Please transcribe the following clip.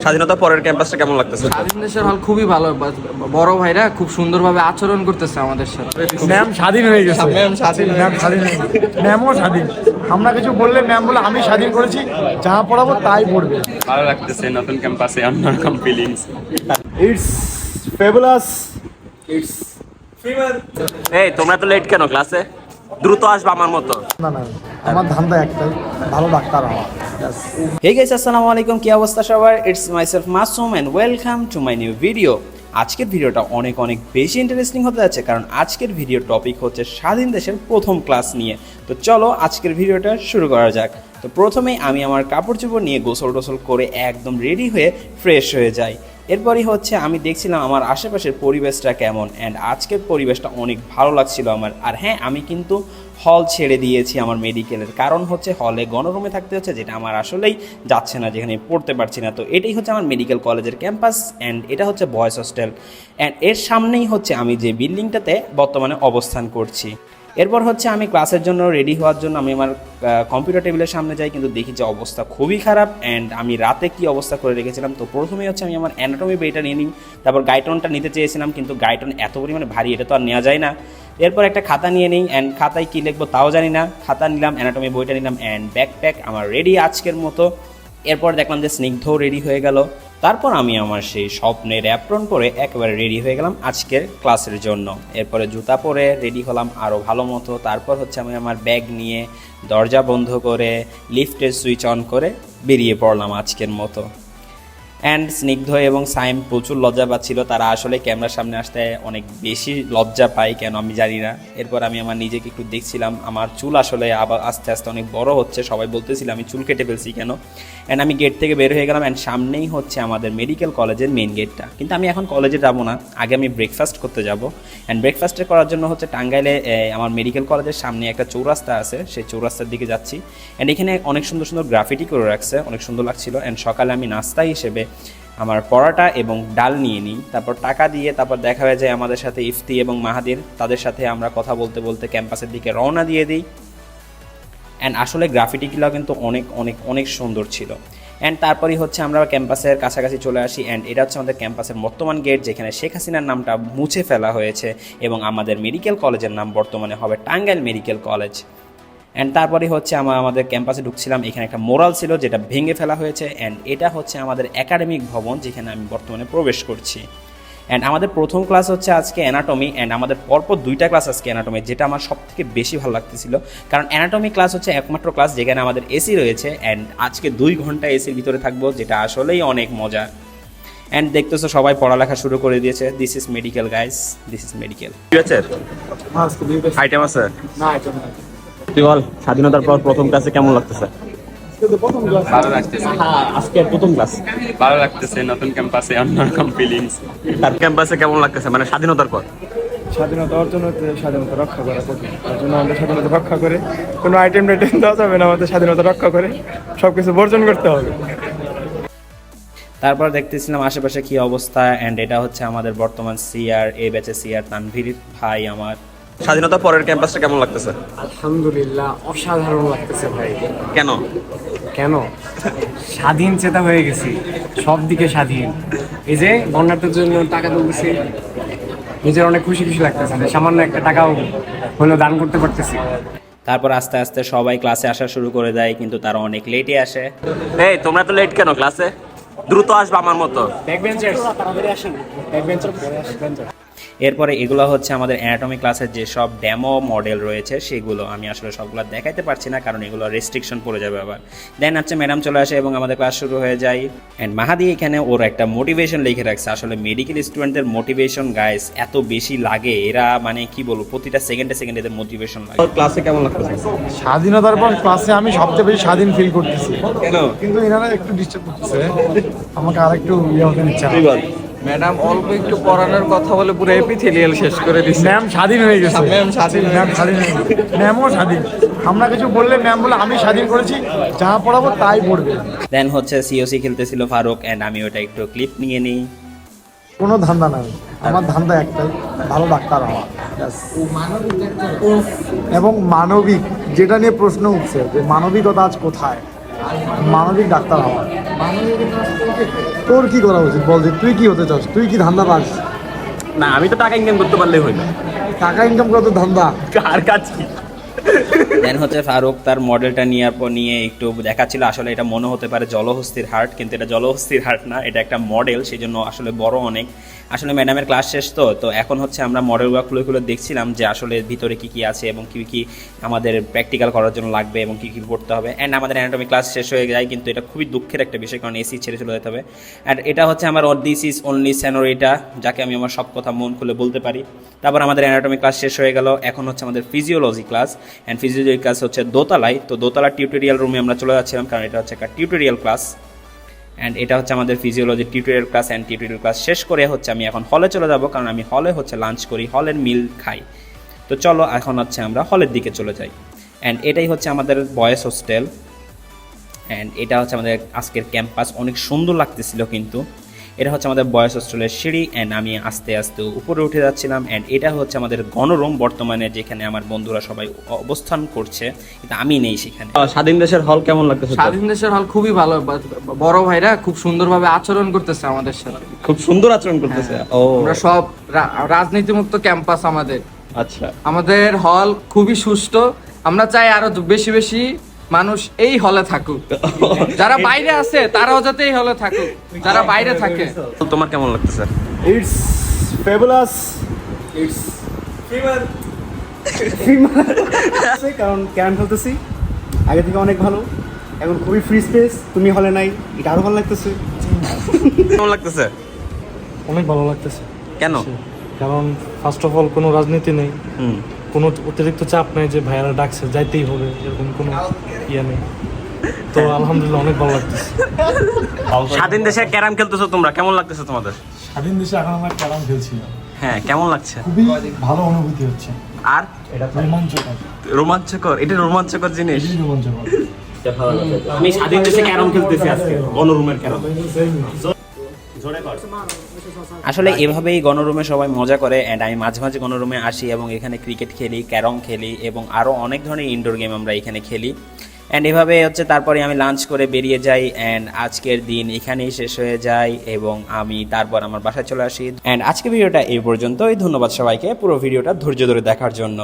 স্বাধীনতা পরের ক্যাম্পাসটা কেমন লাগতেছে? স্বাধীন দেশের হল খুবই ভালো, বড় ভাইরা খুব সুন্দরভাবে আচরণ করতেছে আমাদের সাথে। ম্যাম স্বাধীন হয়ে গেছে, ম্যাম স্বাধীন হয়ে গেছে, ম্যামও স্বাধীন। আমরা কিছু বললে ম্যাম বলে আমি স্বাধীন করেছি, যা পড়াবো তাই পড়বে। ভালো লাগতেছে নতুন ক্যাম্পাসে, অন্যরকম feelings. It's fabulous, it's fever. এই তোমরা তো লেট কেন ক্লাসে? দ্রুত আসবে আমার মতো। না না, আমার ধান্দা একটাই, ভালো ডাক্তার হওয়া। হে গাইস, আসসালামু আলাইকুম। কি অবস্থা সবার? It's myself Masum and welcome to my new video. আজকের ভিডিওটা অনেক বেশি ইন্টারেস্টিং হতে যাচ্ছে, কারণ আজকের ভিডিও টপিক হচ্ছে স্বাধীন দেশের প্রথম ক্লাস নিয়ে। তো চলো আজকের ভিডিওটা শুরু করা যাক। তো প্রথমেই আমি আমার কাপড় চোপড় নিয়ে গোসল টোসল করে একদম রেডি হয়ে ফ্রেশ হয়ে যাই। এরপরই হচ্ছে আমি দেখছিলাম আমার আশেপাশের পরিবেশটা কেমন, অ্যান্ড আজকের পরিবেশটা অনেক ভালো লাগছিল আমার। আর হ্যাঁ, আমি কিন্তু হল ছেড়ে দিয়েছি আমার মেডিকেলের, কারণ হচ্ছে হলে গণরুমে থাকতে হচ্ছে, যেটা আমার আসলেই যাচ্ছে না, যেখানে পড়তে পারছি না। তো এটাই হচ্ছে আমার মেডিকেল কলেজের ক্যাম্পাস, অ্যান্ড এটা হচ্ছে বয়েজ হোস্টেল, অ্যান্ড এর সামনেই হচ্ছে আমি যে বিল্ডিংটাতে বর্তমানে অবস্থান করছি। এরপর হচ্ছে আমি ক্লাসের জন্য রেডি হওয়ার জন্য আমি আমার কম্পিউটার টেবিলের সামনে যাই, কিন্তু দেখি যে অবস্থা খুবই খারাপ, অ্যান্ড আমি রাতে কি অবস্থা করে রেখেছিলাম। তো প্রথমেই হচ্ছে আমি আমার অ্যানাটমি বইটা নিয়ে নিই, তারপর গাইটনটা নিতে চেয়েছিলাম, কিন্তু গাইটন এত পরিমাণে ভারী, এটা তো আর নেওয়া যায় না। এরপর একটা খাতা নিয়ে নিই, অ্যান্ড খাতায় কী লিখবো তাও জানি না। খাতা নিলাম, অ্যানাটমি বইটা নিলাম, অ্যান্ড ব্যাকপ্যাক আমার রেডি আজকের মতো। এরপর দেখলাম যে স্নিগ্ধও রেডি হয়ে গেল। তারপর আমি আমার সেই স্বপ্নের অ্যাপ্রন পরে একেবারে রেডি হয়ে গেলাম আজকের ক্লাসের জন্য। এরপরে জুতা পরে রেডি হলাম আরও ভালো মতো। তারপর হচ্ছে আমি আমার ব্যাগ নিয়ে দরজা বন্ধ করে লিফটের সুইচ অন করে বেরিয়ে পড়লাম আজকের মতো। অ্যান্ড স্নিগ্ধ এবং সাইম প্রচুর লজ্জা পাচ্ছিল, তারা আসলে ক্যামেরার সামনে আসতে অনেক বেশি লজ্জা পায়, কেন আমি জানি না। এরপর আমি আমার নিজেকে একটু দেখছিলাম, আমার চুল আসলে আবার আস্তে আস্তে অনেক বড় হচ্ছে, সবাই বলতেছিল আমি চুল কেটে ফেলছি কেন। অ্যান্ড আমি গেট থেকে বের হয়ে গেলাম, অ্যান্ড সামনেই হচ্ছে আমাদের মেডিকেল কলেজের মেন গেটটা। কিন্তু আমি এখন কলেজে যাবো না, আগে আমি ব্রেকফাস্ট করতে যাব। অ্যান্ড ব্রেকফাস্টে করার জন্য হচ্ছে টাঙ্গাইলে আমার মেডিকেল কলেজের সামনে একটা চৌরাস্তা আছে, সেই চৌরাস্তার দিকে যাচ্ছি। অ্যান্ড এখানে অনেক সুন্দর সুন্দর গ্রাফিটি করে রাখছে, অনেক সুন্দর লাগছিল। অ্যান্ড সকালে আমি নাস্তা হিসেবে আমার পরোটা এবং ডাল নিয়ে নিই, তারপর টাকা দিয়ে তারপর দেখা হয়ে যায় আমাদের সাথে ইফতি এবং মাহাদির। তাদের সাথে আমরা কথা বলতে বলতে ক্যাম্পাসের দিকে রওনা দিয়ে দিই। অ্যান্ড আসলে গ্রাফিটিগুলো কিন্তু অনেক সুন্দর ছিল। অ্যান্ড তারপরই হচ্ছে আমরা ক্যাম্পাসের কাছাকাছি চলে আসি, অ্যান্ড এটা হচ্ছে আমাদের ক্যাম্পাসের বর্তমান গেট, যেখানে শেখ হাসিনার নামটা মুছে ফেলা হয়েছে এবং আমাদের মেডিকেল কলেজের নাম বর্তমানে হবে টাঙ্গাইল মেডিকেল কলেজ। অ্যান্ড তারপরে হচ্ছে আমাদের ক্যাম্পাসে ঢুকছিলাম, এখানে একটা মোরাল ছিল যেটা ভেঙে ফেলা হয়েছে। অ্যান্ড এটা হচ্ছে আমাদের একাডেমিক ভবন, যেখানে আমি বর্তমানে প্রবেশ করছি। অ্যান্ড আমাদের প্রথম ক্লাস হচ্ছে আজকে অ্যানাটমি, অ্যান্ড আমাদের পরপর 2টা ক্লাস আজকে অ্যানাটমি, যেটা আমার সবথেকে বেশি ভালো লাগতেছিল, কারণ অ্যানাটমি ক্লাস হচ্ছে একমাত্র ক্লাস যেখানে আমাদের এসি রয়েছে। অ্যান্ড আজকে 2 ঘন্টা এসির ভিতরে থাকবো, যেটা আসলেই অনেক মজা। অ্যান্ড দেখতেছো সবাই পড়ালেখা শুরু করে দিয়েছে। This is medical guys, this is medical. ঠিক আছে, আইটেম আছে না? তুই বল, স্বাধীনতার পর প্রথম ক্লাসে কেমন লাগতেছে? ভালো লাগতেছে। আজকে প্রথম ক্লাস ভালো লাগতেছে, নতুন ক্যাম্পাসে অন্যরকম ফিলিংস। তার ক্যাম্পাসে কেমন লাগতেছে, মানে স্বাধীনতার পর? স্বাধীনতা অর্জন হতে স্বাধীনতা রক্ষা করা কঠিন, তার জন্য আমাদের স্বাধীনতা রক্ষা করে কোনো আইটেম দেওয়া যাবে না, আমাদের স্বাধীনতা রক্ষা করে সব কিছু বর্জন করতে হবে। তারপর দেখতেছিলাম আশেপাশে কি অবস্থা, অ্যান্ড এটা হচ্ছে আমাদের বর্তমান সিআর, এই ব্যাচে সিআর তানভীর ভাই আমার। স্বাধীনতা পরের ক্যাম্পাসটা কেমন লাগতেছে? আলহামদুলিল্লাহ, অসাধারণ লাগতেছে ভাই। কেন? কেন? স্বাধীন চেতা হয়ে গেছি, সব দিকে স্বাধীন। এই যে বন্যার্থের জন্য টাকা তুলতেছি, নিজের অনেক খুশি লাগতেছে, সামান্য একটা টাকাও হলেও দান করতে পারতেছি। তারপর আস্তে আস্তে সবাই ক্লাসে আসা শুরু করে দেয়, কিন্তু তারা অনেক লেটে আসে। এই তোমরা তো লেট কেন ক্লাসে? দ্রুত আসবে আমার মতো। এরপরে এগুলো হচ্ছে আমাদের অ্যানাটমি ক্লাসের যেসব ডেমো মডেল রয়েছে, সেগুলো আমি আসলে সবগুলো দেখাইতে পারছি না, কারণ এগুলো রেস্ট্রিকশন পড়ে যাবে আবার। দেন হচ্ছে ম্যাডাম চলে আসে এবং আমাদের ক্লাস শুরু হয়ে যায়। অ্যান্ড মাহাদি এখানে ওর একটা মোটিভেশন লিখে রাখছে। আসলে মেডিকেল স্টুডেন্টদের মোটিভেশন গাইস এত বেশি লাগে, এরা মানে কি বলবো, প্রতিটা সেকেন্ডে এদের মোটিভেশন লাগে। ক্লাসে কেমন লাগতেছে? স্বাধীনতার পর ক্লাসে আমি সবচেয়ে বেশি স্বাধীন ফিল করতেছি। কেন? কিন্তু এনারা একটু ডিস্টার্ব করতেছে, আমাকে আরেকটু হতে ইচ্ছা। ম্যাডাম অল্প একটু পড়ানোর কথা বলে পুরো এপিথেলিয়াল শেষ করে দিচ্ছে। ম্যাম স্বাধীন হয়ে গেছে, ম্যাম স্বাধীন হয়ে গেছে, ম্যামও স্বাধীন। আমরা কিছু বললে ম্যাম বলে আমি স্বাধীন করেছি, যা পড়াবো তাই পড়বে। দেন হচ্ছে সিওসি খেলতেছিল ফারুক, অ্যান্ড আমি ওটা একটু ক্লিপ নিয়ে নিই। কোনো ধান্দা নাই, আমার ধান্দা একটাই, ভালো ডাক্তার হওয়া। এবং মানবিক, যেটা নিয়ে প্রশ্ন উঠছে যে মানবিকতা আজ কোথায়, মানবিক ডাক্তার হওয়া। তোর কি করা উচিত বল, যে তুই কি হতে চাস? তুই কি ধান্দা পাস? না, আমি তো টাকা ইনকাম করতে পারলেই হইলো। টাকা ইনকাম করা তো ধান্দা। কার কাজ কি? দেন হচ্ছে ফারুক তার মডেলটা নিয়ে একটু দেখাচ্ছিল। আসলে এটা মনে হতে পারে জলহস্তির হার্ট, কিন্তু এটা জলহস্তির হার্ট না, এটা একটা মডেল, সেই জন্য আসলে বড় অনেক। আসলে ম্যাডামের ক্লাস শেষ তো এখন হচ্ছে আমরা মডেলগুলো খুলে দেখছিলাম যে আসলে ভিতরে কী কী আছে এবং কী কী আমাদের প্র্যাকটিক্যাল করার জন্য লাগবে এবং কী কী পড়তে হবে। অ্যান্ড আমাদের অ্যানাটমি ক্লাস শেষ হয়ে যায়, কিন্তু এটা খুবই দুঃখের একটা বিষয়, কারণ এসি ছেড়ে চলে যেতে হবে। অ্যান্ড এটা হচ্ছে আমার দিস ইজ অনলি সেনোরিটা, যাকে আমি আমার সব কথা মন খুলে বলতে পারি। তারপর আমাদের অ্যানাটমি ক্লাস শেষ হয়ে গেল, এখন হচ্ছে আমাদের physiology class. And physiology class হচ্ছে দোতলায়, তো দোতলার টিউটোরিয়াল রুমে আমরা চলে যাচ্ছিলাম, কারণ এটা হচ্ছে একটা টিউটোরিয়াল ক্লাস। অ্যান্ড এটা হচ্ছে আমাদের physiology tutorial class. And tutorial class শেষ করে হচ্ছে আমি এখন হলে চলে যাব, কারণ আমি হলে হচ্ছে লাঞ্চ করি, হলের মিল খাই। তো চলো এখন হচ্ছে আমরা হলের দিকে চলে যাই। অ্যান্ড এটাই হচ্ছে আমাদের বয়েজ হোস্টেল। অ্যান্ড এটা হচ্ছে আমাদের আজকের ক্যাম্পাস, অনেক সুন্দর লাগতেছিল। কিন্তু এটা হচ্ছে আমাদের বয়েজ হোস্টেলের সিঁড়ি। অ্যান্ড আমি আস্তে আস্তে উপরে উঠে যাচ্ছিলাম। অ্যান্ড এটা হচ্ছে আমাদের গণরুম, বর্তমানে যেখানে আমার বন্ধুরা সবাই অবস্থান করছে, কিন্তু আমি নেই সেখানে। স্বাধীন দেশের হল কেমন লাগতেছে? স্বাধীন দেশের হল খুবই ভালো, বড় ভাইরা খুব সুন্দরভাবে আচরণ করতেছে আমাদের সাথে। খুব সুন্দর আচরণ করতেছে। ও, আমরা সব রাজনীতিমুক্ত ক্যাম্পাস আমাদের। আচ্ছা। আমাদের হল খুবই সুষ্ঠু। আমরা চাই আরো বেশি বেশি মানুষ এই হলে থাকুক, যারা বাইরে আছে তারাও যাতে এই হলে থাকুক, যারা বাইরে থাকে। তোমার কেমন লাগতেছে? ইটস ফেবুলাস, ইটস ফিমার, কারণ ক্যাম্প খেলতেছি আগে থেকে অনেক ভালো, এখন খুবই ফ্রি স্পেস। তুমি হলে নাই, এটা আরো ভালো লাগতেছে। কেমন লাগতেছে? অনেক ভালো লাগতেছে। কেন? কারণ ফার্স্ট অফ অল কোনো রাজনীতি নেই, কোনো অতিরিক্ত চাপ নেই যে ভাইয়ারা ডাকছে যাইতেই হবে, এরকম কোনো ইয়ে নেই। তো আলহামদুলিল্লাহ অনেক ভালো লাগতেছে। স্বাধীন দেশে ক্যারাম খেলতেছো তোমরা, কেমন লাগতেছে তোমাদের? স্বাধীন দেশে এখন আমরা ক্যারাম খেলছি, হ্যাঁ, কেমন লাগছে? খুবই ভালো অনুভূতি হচ্ছে। আর এটা রোমাঞ্চকর, রোমাঞ্চকর, এটা রোমাঞ্চকর জিনিস। খুবই রোমাঞ্চকর। আমি স্বাধীন দেশে ক্যারাম খেলতেছি আজকে, গণরুমের ক্যারাম। আসলে এভাবেই গণরুমে সবাই মজা করে। অ্যান্ড আমি মাঝে মাঝে গণরুমে আসি এবং এখানে ক্রিকেট খেলি, ক্যারম খেলি এবং আরও অনেক ধরনের ইনডোর গেম আমরা এখানে খেলি। অ্যান্ড এভাবে হচ্ছে তারপরে আমি লাঞ্চ করে বেরিয়ে যাই। অ্যান্ড আজকের দিন এখানেই শেষ হয়ে যায় এবং আমি তারপর আমার বাসায় চলে আসি। অ্যান্ড আজকের ভিডিওটা এই পর্যন্তই। ধন্যবাদ সবাইকে পুরো ভিডিওটা ধৈর্য ধরে দেখার জন্য।